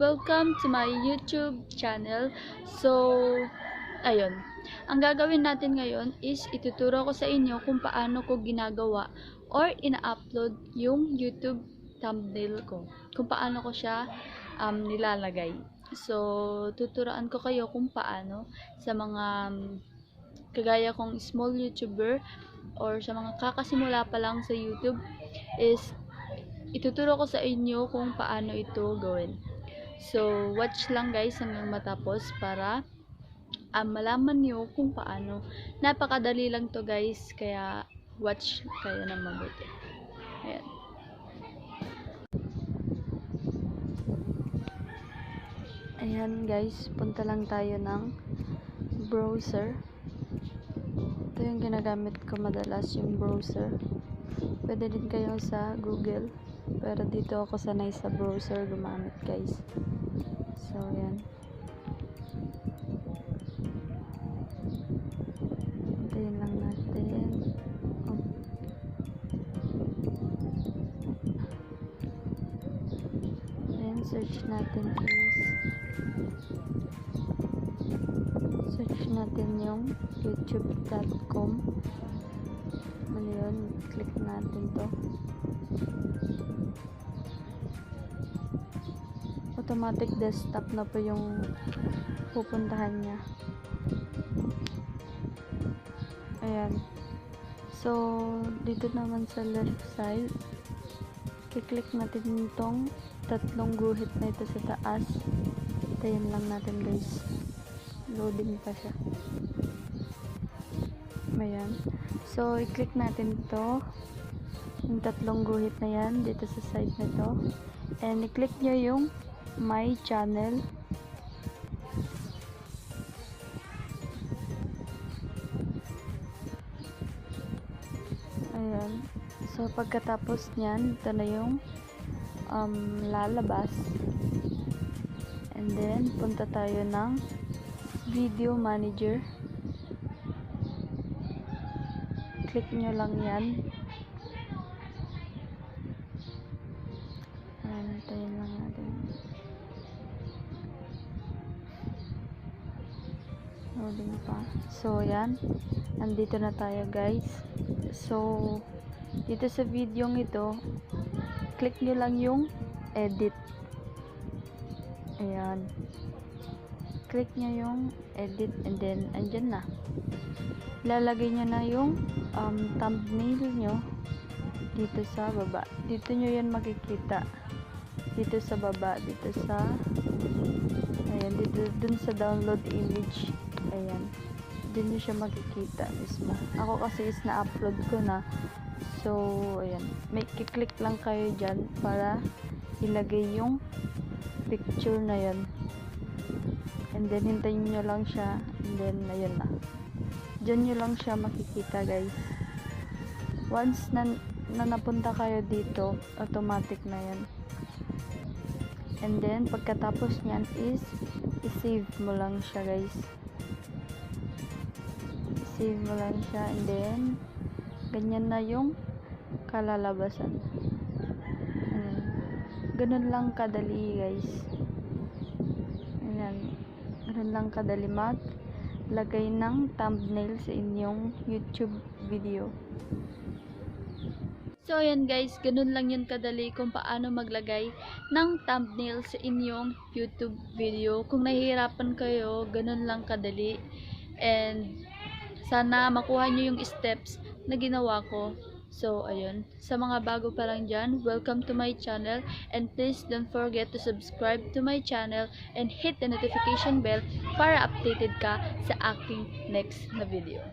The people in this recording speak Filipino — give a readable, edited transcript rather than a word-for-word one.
welcome to my YouTube channel. So, ayun. Ang gagawin natin ngayon is ituturo ko sa inyo kung paano ko ginagawa or ina-upload yung YouTube thumbnail ko. Kung paano ko siya nilalagay. So, tuturuan ko kayo kung paano sa mga kagaya kong small YouTuber or sa mga kakasimula pa lang sa YouTube is ituturo ko sa inyo kung paano ito gawin. So, watch lang guys hanggang matapos para malaman nyo kung paano. Napakadali lang to guys, kaya watch kayo ng mabuti. Ayan. Ayan guys, punta lang tayo ng browser. Ito yung ginagamit ko madalas, yung browser. Pwede din kayo sa Google. Pero dito ako sanay sa browser gumamit guys. So, yan. Hintayin lang natin. Oh. Then, search natin yung youtube.com. Ano yun? Click natin to. Automatic desktop na po yung pupuntahan niya. Ayan. So, dito naman sa left side, kiklik natin itong tatlong guhit na ito sa taas. Tayin lang natin guys. Loading pa siya. Ayan. So, i-click natin ito. Yung tatlong guhit na yan dito sa side na ito. And i-click nyo yung my channel. Ayan. So, pagkatapos nyan, ito na yung lalabas. And then, punta tayo ng video manager. Click nyo lang yan. Tayin lang natin. Loading pa. So, yan. Nandito na tayo guys. So, dito sa video ito, click nyo lang yung edit. Ayan. Click nyo yung edit and then, andyan na. Lalagay nyo na yung thumbnail nyo dito sa baba. Dito nyo yan makikita. Dito sa baba, dito sa ayan, dito dun sa download image. Ayan. Dun nyo siya makikita mismo. Ako kasi is na-upload ko na. So, ayan. May kiklik lang kayo dyan para ilagay yung picture na yan. And then, hintayin nyo lang siya. And then, ayun na. Dyan nyo lang siya makikita guys. Once na napunta kayo dito, automatic na yan. And then, pagkatapos nyan is i-save mo lang siya guys. I-save mo lang siya and then, ganyan na yung kalalabasan. Ayan. Ganun lang kadali guys. Ayan. Ganun lang kadali maglagay ng thumbnail sa inyong YouTube video. So, ayan guys, ganun lang yun kadali kung paano maglagay ng thumbnail sa inyong YouTube video. Kung nahihirapan kayo, ganun lang kadali. And, sana makuha nyo yung steps na ginawa ko. So, ayun. Sa mga bago pa lang dyan, welcome to my channel. And please don't forget to subscribe to my channel and hit the notification bell para updated ka sa aking next na video.